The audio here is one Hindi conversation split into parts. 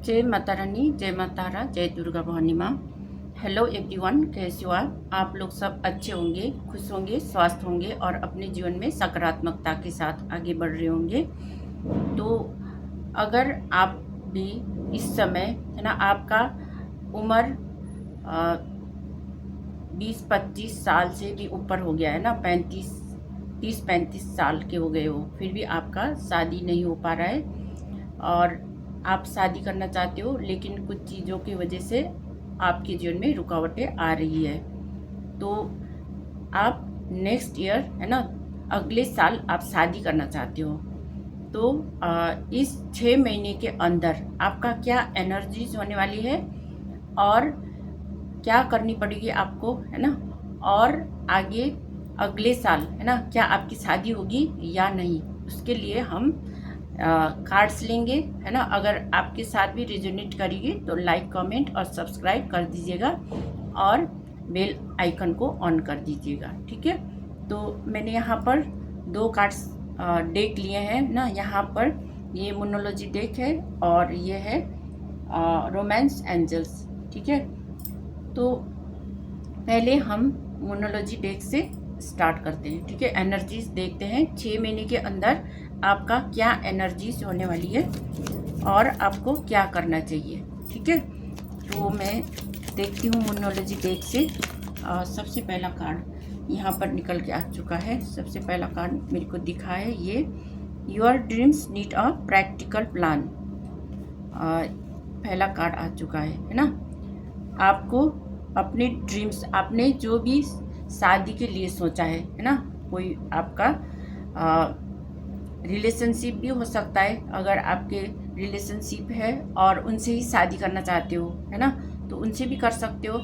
जय माता रानी, जय माता तारा, जय दुर्गा भवानी माँ। हेलो एवरीवन, कैसे हो आप लोग सब अच्छे होंगे, खुश होंगे, स्वस्थ होंगे और अपने जीवन में सकारात्मकता के साथ आगे बढ़ रहे होंगे। तो अगर आप भी इस समय है ना, आपका उम्र 20-25 साल से भी ऊपर हो गया है ना, 30-35 साल के हो गए हो, फिर भी आपका शादी नहीं हो पा रहा है और आप शादी करना चाहते हो, लेकिन कुछ चीज़ों की वजह से आपके जीवन में रुकावटें आ रही है। तो आप नेक्स्ट ईयर है ना, अगले साल आप शादी करना चाहते हो, तो इस 6 महीने के अंदर आपका क्या एनर्जीज होने वाली है और क्या करनी पड़ेगी आपको, है ना, और आगे अगले साल है ना क्या आपकी शादी होगी या नहीं, उसके लिए हम कार्ड्स लेंगे, है ना। अगर आपके साथ भी रिजोनेट करेगी तो लाइक, कमेंट और सब्सक्राइब कर दीजिएगा और बेल आइकन को ऑन कर दीजिएगा, ठीक है। तो मैंने यहाँ पर 2 कार्ड्स डेक लिए हैं ना, यहाँ पर ये मोनोलॉजी डेक है और ये है रोमांस एंजल्स, ठीक है। तो पहले हम मोनोलॉजी डेक से स्टार्ट करते हैं, ठीक है। एनर्जीज देखते हैं 6 महीने के अंदर आपका क्या एनर्जीज होने वाली है और आपको क्या करना चाहिए, ठीक है। तो मैं देखती हूँ मोनोलॉजी डेक से। सबसे पहला कार्ड यहाँ पर निकल के आ चुका है। सबसे पहला कार्ड मेरे को दिखा है ये, your dreams need a practical plan. पहला कार्ड आ चुका है ना। आपको अपने ड्रीम्स, आपने जो भी शादी के लिए सोचा है ना, कोई आपका रिलेशनशिप भी हो सकता है, अगर आपके रिलेशनशिप है और उनसे ही शादी करना चाहते हो, है ना, तो उनसे भी कर सकते हो।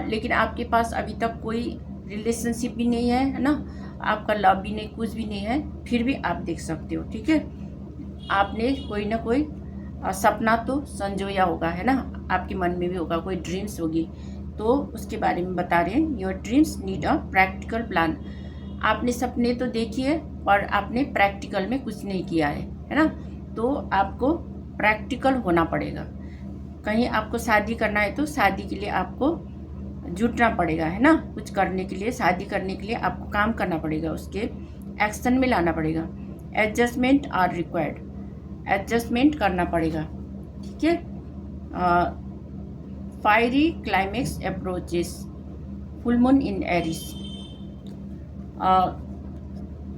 लेकिन आपके पास अभी तक कोई रिलेशनशिप भी नहीं है ना, आपका लव भी नहीं, कुछ भी नहीं है, फिर भी आप देख सकते हो, ठीक है। आपने कोई ना कोई सपना तो संजोया होगा, है ना, आपके मन में भी होगा, कोई ड्रीम्स होगी, तो उसके बारे में बता रहे हैं। Your dreams need a practical plan. आपने सपने तो देखिए और आपने प्रैक्टिकल में कुछ नहीं किया है ना, तो आपको प्रैक्टिकल होना पड़ेगा। कहीं आपको शादी करना है तो शादी के लिए आपको जुटना पड़ेगा, है ना, कुछ करने के लिए, शादी करने के लिए आपको काम करना पड़ेगा, उसके एक्शन में लाना पड़ेगा। एडजस्टमेंट आर रिक्वायर्ड, एडजस्टमेंट करना पड़ेगा, ठीक है। Fiery climax approaches, full moon in Aries.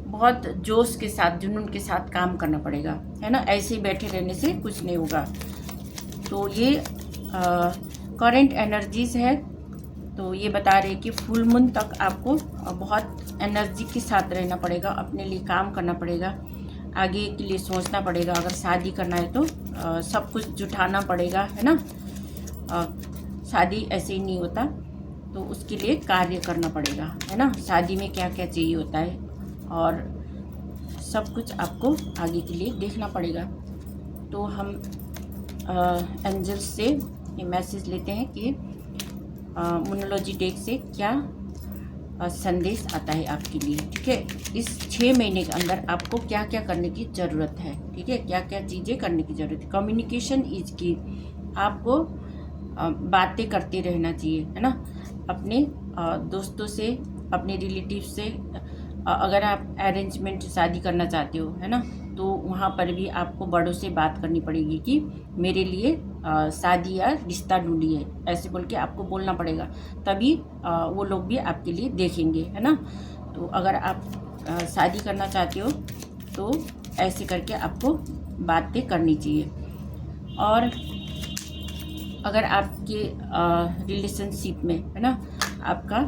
बहुत जोश के साथ, जुनून के साथ काम करना पड़ेगा, है ना, ऐसे ही बैठे रहने से कुछ नहीं होगा। तो ये करंट एनर्जीज है, तो ये बता रहे कि फुल मून तक आपको बहुत एनर्जी के साथ रहना पड़ेगा, अपने लिए काम करना पड़ेगा, आगे के लिए सोचना पड़ेगा। अगर शादी करना है तो सब कुछ जुटाना पड़ेगा, है ना। शादी ऐसे ही नहीं होता, तो उसके लिए कार्य करना पड़ेगा, है ना। शादी में क्या क्या चाहिए होता है और सब कुछ आपको आगे के लिए देखना पड़ेगा। तो हम एंजल्स से ये मैसेज लेते हैं कि मोनोलॉजी डेक से क्या संदेश आता है आपके लिए, ठीक है। इस 6 महीने के अंदर आपको क्या क्या करने की ज़रूरत है, ठीक है, क्या क्या चीज़ें करने की ज़रूरत है। कम्युनिकेशन इज की, आपको बातें करते रहना चाहिए, है ना, अपने दोस्तों से, अपने रिलेटिव से। अगर आप अरेंजमेंट शादी करना चाहते हो, है ना, तो वहाँ पर भी आपको बड़ों से बात करनी पड़ेगी कि मेरे लिए शादी या रिश्ता ढूंढिए, ऐसे बोल के आपको बोलना पड़ेगा, तभी वो लोग भी आपके लिए देखेंगे, है ना। तो अगर आप शादी करना चाहते हो तो ऐसे करके आपको बातें करनी चाहिए। और अगर आपके रिलेशनशिप में, है ना, आपका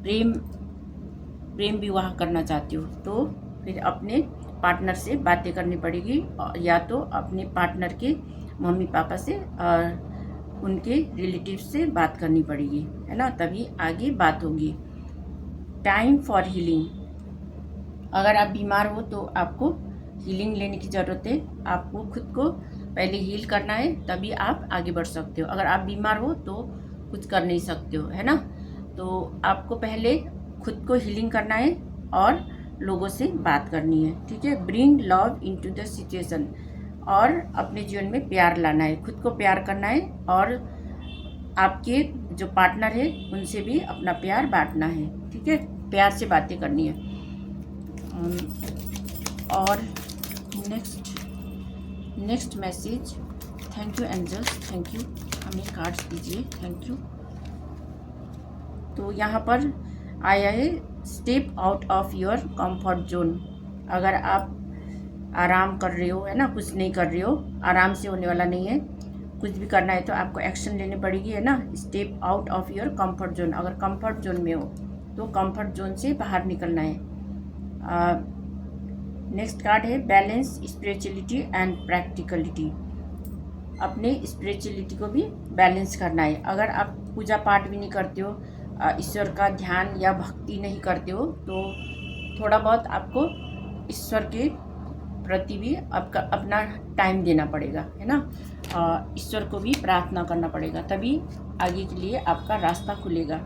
प्रेम विवाह करना चाहते हो, तो फिर अपने पार्टनर से बातें करनी पड़ेगी, या तो अपने पार्टनर के मम्मी पापा से और उनके रिलेटिव से बात करनी पड़ेगी, है ना, तभी आगे बात होगी। टाइम फॉर हीलिंग, अगर आप बीमार हो तो आपको हीलिंग लेने की ज़रूरत है, आपको खुद को पहले हील करना है, तभी आप आगे बढ़ सकते हो। अगर आप बीमार हो तो कुछ कर नहीं सकते हो, है ना। तो आपको पहले खुद को हीलिंग करना है और लोगों से बात करनी है, ठीक है। Bring love into the situation, और अपने जीवन में प्यार लाना है, खुद को प्यार करना है और आपके जो पार्टनर है उनसे भी अपना प्यार बांटना है। ठीक है, प्यार से बातें करनी है। और next message. Thank you angels, thank you, हमें कार्ड्स दीजिए, थैंक यू। तो यहाँ पर आया है step out of your comfort zone. अगर आप आराम कर रहे हो, है ना, कुछ नहीं कर रहे हो, आराम से होने वाला नहीं है, कुछ भी करना है तो आपको एक्शन लेनी पड़ेगी, है ना। Step out of your comfort zone. अगर कंफर्ट जोन में हो तो कंफर्ट जोन से बाहर निकलना है। नेक्स्ट कार्ड है बैलेंस स्पिरिचुअलिटी एंड प्रैक्टिकलिटी। अपने स्पिरिचुअलिटी को भी बैलेंस करना है। अगर आप पूजा पाठ भी नहीं करते हो, ईश्वर का ध्यान या भक्ति नहीं करते हो, तो थोड़ा बहुत आपको ईश्वर के प्रति भी आपका अपना टाइम देना पड़ेगा, है ना। ईश्वर को भी प्रार्थना करना पड़ेगा, तभी आगे के लिए आपका रास्ता खुलेगा।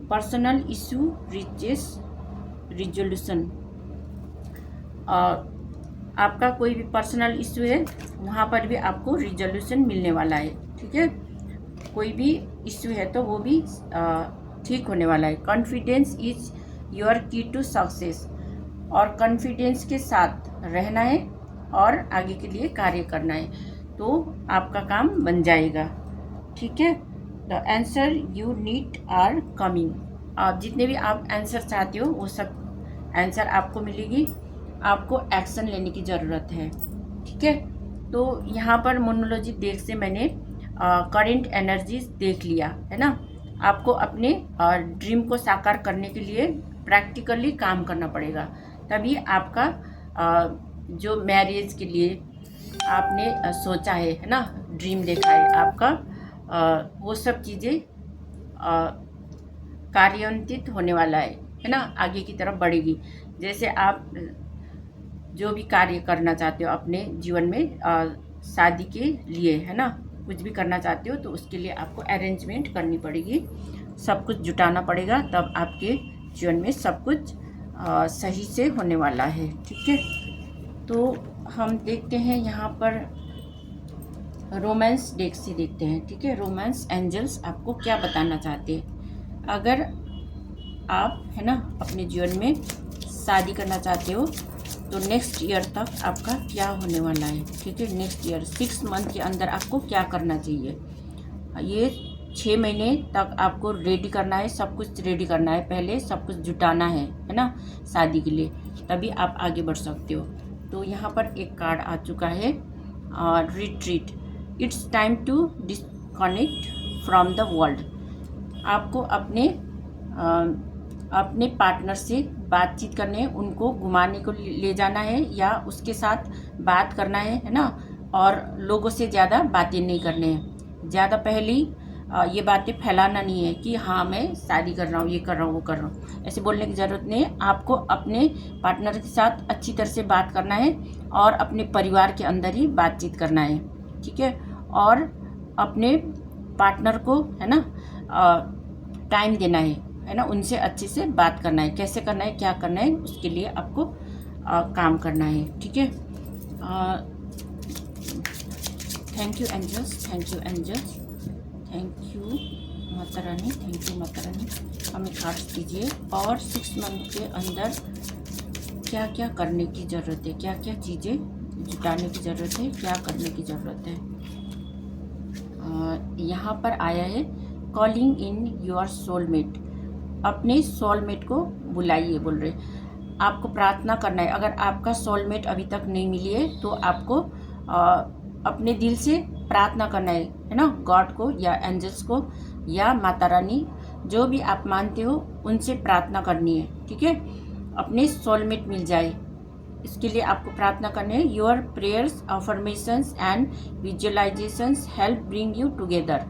Personal issue reaches resolution. आपका कोई भी पर्सनल इशू है, वहाँ पर भी आपको रिजोल्यूशन मिलने वाला है। ठीक है, कोई भी इशू है तो वो भी ठीक होने वाला है। कॉन्फिडेंस इज योर की टू सक्सेस। और कॉन्फिडेंस के साथ रहना है और आगे के लिए कार्य करना है, तो आपका काम बन जाएगा। ठीक है, the answer you need are coming. आप जितने भी आप आंसर चाहते हो वो सब आंसर आपको मिलेगी। आपको एक्शन लेने की ज़रूरत है। ठीक है, तो यहाँ पर मोनोलॉजी देख से मैंने करेंट एनर्जीज देख लिया, है ना। आपको अपने ड्रीम को साकार करने के लिए प्रैक्टिकली काम करना पड़ेगा, तभी आपका जो मैरिज के लिए आपने सोचा है ना, ड्रीम देखा है आपका, वो सब चीज़ें कार्यान्वित होने वाला है ना, आगे की तरफ बढ़ेगी। जैसे आप जो भी कार्य करना चाहते हो अपने जीवन में, शादी के लिए, है ना, कुछ भी करना चाहते हो तो उसके लिए आपको अरेंजमेंट करनी पड़ेगी, सब कुछ जुटाना पड़ेगा, तब आपके जीवन में सब कुछ सही से होने वाला है। ठीक है, तो हम देखते हैं यहाँ पर रोमांस डेक से देखते हैं। ठीक है, रोमांस एंजल्स आपको क्या बताना चाहते हैं। अगर आप, है ना, अपने जीवन में शादी करना चाहते हो तो नेक्स्ट ईयर तक आपका क्या होने वाला है। ठीक है, नेक्स्ट ईयर 6 मंथ के अंदर आपको क्या करना चाहिए। ये 6 महीने तक आपको रेडी करना है, सब कुछ रेडी करना है, पहले सब कुछ जुटाना है ना, शादी के लिए, तभी आप आगे बढ़ सकते हो। तो यहाँ पर एक कार्ड आ चुका है, retreat. It's time to disconnect from the world. आपको अपने पार्टनर से बातचीत करने, उनको घुमाने को ले जाना है या उसके साथ बात करना है ना, और लोगों से ज़्यादा बातें नहीं करने हैं। ज़्यादा पहले ये बातें फैलाना नहीं है कि हाँ मैं शादी कर रहा हूँ, ये कर रहा हूँ, वो कर रहा हूँ, ऐसे बोलने की ज़रूरत नहीं है। आपको अपने पार्टनर के साथ अच्छी तरह से बात करना है और अपने परिवार के अंदर ही बातचीत करना है। ठीक है, और अपने पार्टनर को, है ना, टाइम देना है ना, उनसे अच्छे से बात करना है, कैसे करना है, क्या करना है, उसके लिए आपको काम करना है। ठीक है, thank you angels, thank you angels, thank you Mata Rani, thank you Mata रानी, हमें कार्ड्स दीजिए। और 6 मंथ के अंदर क्या क्या करने की ज़रूरत है, क्या क्या चीज़ें जुटाने की ज़रूरत है, क्या करने की ज़रूरत है। यहाँ पर आया है कॉलिंग इन योर सोलमेट। अपने सोलमेट को बुलाइए, बोल रहे आपको प्रार्थना करना है। अगर आपका सोलमेट अभी तक नहीं मिली है तो आपको अपने दिल से प्रार्थना करना है ना, गॉड को या एंजल्स को या माता रानी, जो भी आप मानते हो उनसे प्रार्थना करनी है। ठीक है, अपने सोलमेट मिल जाए, इसके लिए आपको प्रार्थना करनी है। Your prayers, affirmations and visualisations help bring you together.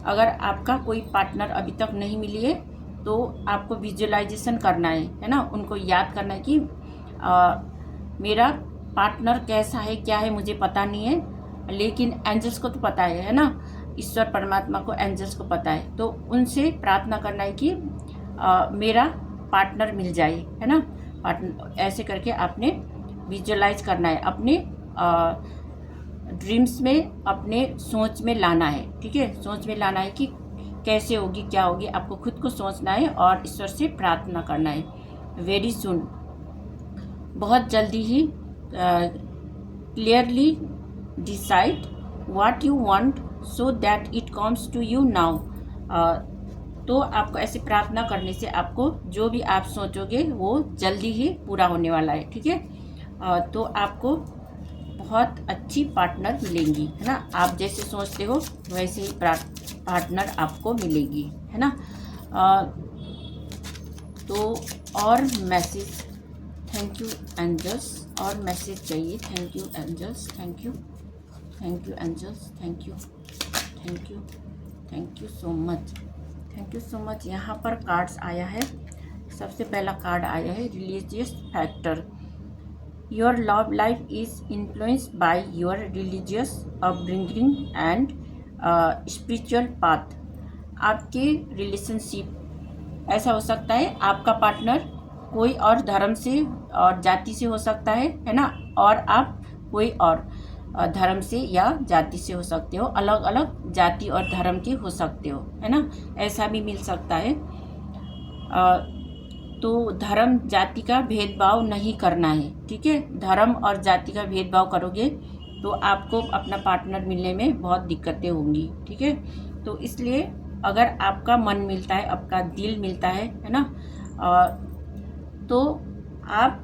अगर आपका कोई पार्टनर अभी तक नहीं मिली है तो आपको विजुअलाइजेशन करना है ना, उनको याद करना है कि मेरा पार्टनर कैसा है, क्या है, मुझे पता नहीं है, लेकिन एंजल्स को तो पता है ना, ईश्वर परमात्मा को, एंजल्स को पता है। तो उनसे प्रार्थना करना है कि मेरा पार्टनर मिल जाए, है ना। पार्टनर ऐसे करके आपने विजुअलाइज करना है, अपने ड्रीम्स में अपने सोच में लाना है, ठीक है। सोच में लाना है कि कैसे होगी, क्या होगी, आपको खुद को सोचना है और ईश्वर से प्रार्थना करना है। वेरी सुन, बहुत जल्दी ही clearly decide what you want so that it comes to you now. तो आपको ऐसे प्रार्थना करने से आपको जो भी आप सोचोगे वो जल्दी ही पूरा होने वाला है, ठीक है। तो आपको बहुत अच्छी पार्टनर मिलेंगी, है ना। आप जैसे सोचते हो वैसे ही पार्टनर आपको मिलेगी, है ना। तो और मैसेज, थैंक यू एंजल्स, और मैसेज चाहिए। Thank you angels, thank you angels, thank you so much, thank you so much. यहाँ पर कार्ड्स आया है। सबसे पहला कार्ड आया है religious factor. Your love life is influenced by your religious upbringing and spiritual path. आपके रिलेशनशिप ऐसा हो सकता है, आपका पार्टनर कोई और धर्म से और जाति से हो सकता है ना, और आप कोई और धर्म से या जाति से हो सकते हो, अलग अलग जाति और धर्म के हो सकते हो, है ना। ऐसा भी मिल सकता है। तो धर्म जाति का भेदभाव नहीं करना है, ठीक है। धर्म और जाति का भेदभाव करोगे तो आपको अपना पार्टनर मिलने में बहुत दिक्कतें होंगी, ठीक है। तो इसलिए अगर आपका मन मिलता है, आपका दिल मिलता है ना, तो आप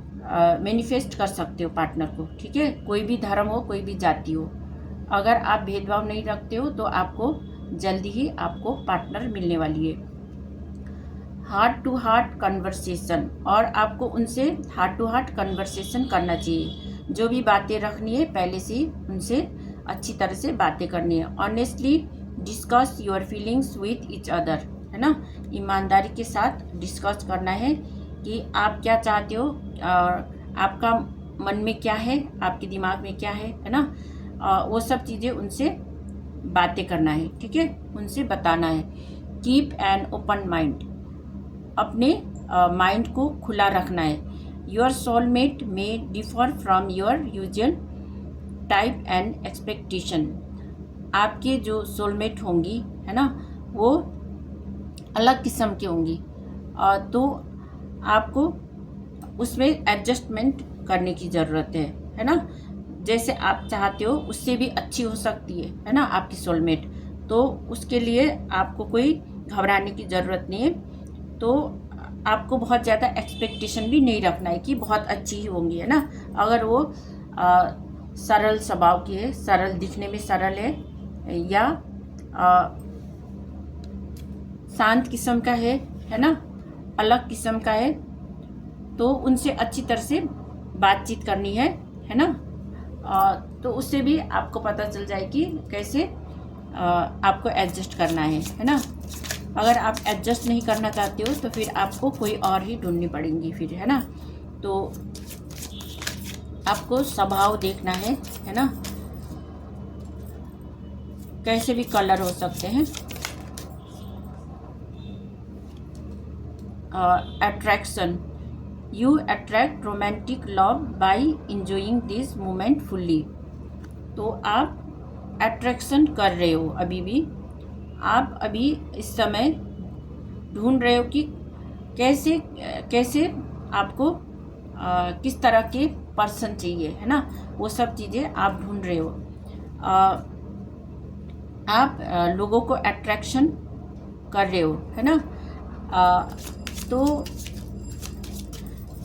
मैनिफेस्ट कर सकते हो पार्टनर को, ठीक है। कोई भी धर्म हो, कोई भी जाति हो, अगर आप भेदभाव नहीं रखते हो तो आपको जल्दी ही आपको पार्टनर मिलने वाली है। हार्ट टू हार्ट कन्वर्सेशन, और आपको उनसे हार्ट टू हार्ट कन्वर्सेशन करना चाहिए। जो भी बातें रखनी है पहले से ही उनसे अच्छी तरह से बातें करनी है। Honestly discuss your feelings with each other, है ना। ईमानदारी के साथ डिस्कस करना है कि आप क्या चाहते हो, आपका मन में क्या है, आपके दिमाग में क्या है ना। वो सब चीज़ें उनसे बातें करना है, ठीक है, उनसे बताना है। कीप एन ओपन माइंड, अपने माइंड को खुला रखना है। योर सोलमेट में differ from your usual type and expectation. आपके जो सोलमेट होंगी, है ना, वो अलग किस्म की होंगी, तो आपको उसमें एडजस्टमेंट करने की ज़रूरत है ना। जैसे आप चाहते हो उससे भी अच्छी हो सकती है ना आपकी सोलमेट। तो उसके लिए आपको कोई घबराने की ज़रूरत नहीं है। तो आपको बहुत ज़्यादा एक्सपेक्टेशन भी नहीं रखना है कि बहुत अच्छी ही होंगी, है ना। अगर वो सरल स्वभाव की है, सरल दिखने में सरल है, या शांत किस्म का है ना, अलग किस्म का है, तो उनसे अच्छी तरह से बातचीत करनी है ना। तो उससे भी आपको पता चल जाए कि कैसे आपको एडजस्ट करना है ना। अगर आप एडजस्ट नहीं करना चाहते हो तो फिर आपको कोई और ही ढूंढनी पड़ेंगी फिर, है ना। तो आपको स्वभाव देखना है ना, कैसे भी कलर हो सकते हैं। Attraction, you attract romantic love by enjoying this moment fully. तो आप अट्रैक्शन कर रहे हो, अभी भी आप अभी इस समय ढूंढ रहे हो कि कैसे कैसे आपको किस तरह के पर्सन चाहिए, है ना। वो सब चीज़ें आप ढूंढ रहे हो। आप लोगों को अट्रैक्शन कर रहे हो, है ना।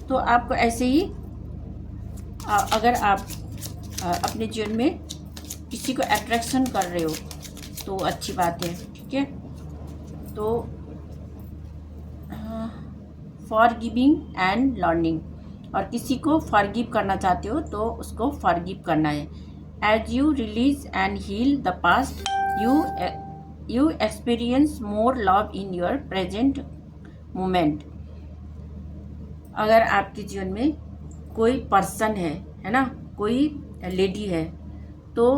तो आपको ऐसे ही अगर आप अपने जीवन में किसी को अट्रैक्शन कर रहे हो तो अच्छी बात है, ठीक है। तो फॉरगिविंग एंड लर्निंग, और किसी को फॉरगिव करना चाहते हो तो उसको फॉरगिव करना है। As you release and heal the past, you experience more love in your present moment. अगर आपके जीवन में कोई पर्सन है ना, कोई लेडी है, तो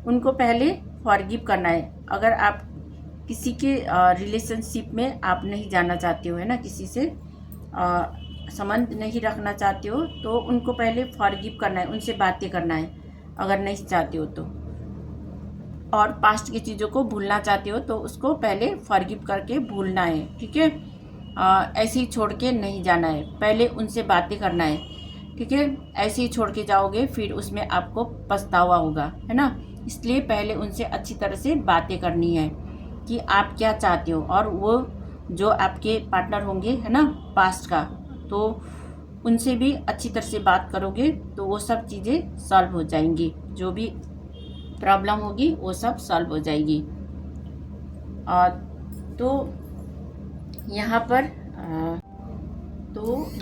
उनको पहले फॉरगिव करना है। अगर आप किसी के रिलेशनशिप में आप नहीं जाना चाहते हो, है ना, किसी से संबंध नहीं रखना चाहते हो, तो उनको पहले फॉरगिव करना है, उनसे बातें करना है। अगर नहीं चाहते हो तो। और पास्ट की चीज़ों को भूलना चाहते हो तो उसको पहले फॉरगिव करके भूलना है, ठीक है। ऐसे ही छोड़ के नहीं जाना है, पहले उनसे बातें करना है, ठीक है। ऐसे ही छोड़ के जाओगे फिर उसमें आपको पछतावा होगा, है ना। इसलिए पहले उनसे अच्छी तरह से बातें करनी है कि आप क्या चाहते हो, और वो जो आपके पार्टनर होंगे, है ना, पास्ट का, तो उनसे भी अच्छी तरह से बात करोगे तो वो सब चीज़ें सॉल्व हो जाएंगी, जो भी प्रॉब्लम होगी वो सब सॉल्व हो जाएगी। और तो यहाँ पर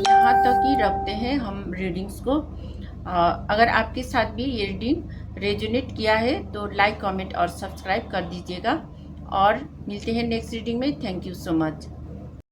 यहाँ तक ही रखते हैं हम रीडिंग्स को। अगर आपके साथ भी ये रीडिंग रेजोनेट किया है तो लाइक, कमेंट और सब्सक्राइब कर दीजिएगा। और मिलते हैं नेक्स्ट रीडिंग में। Thank you so much.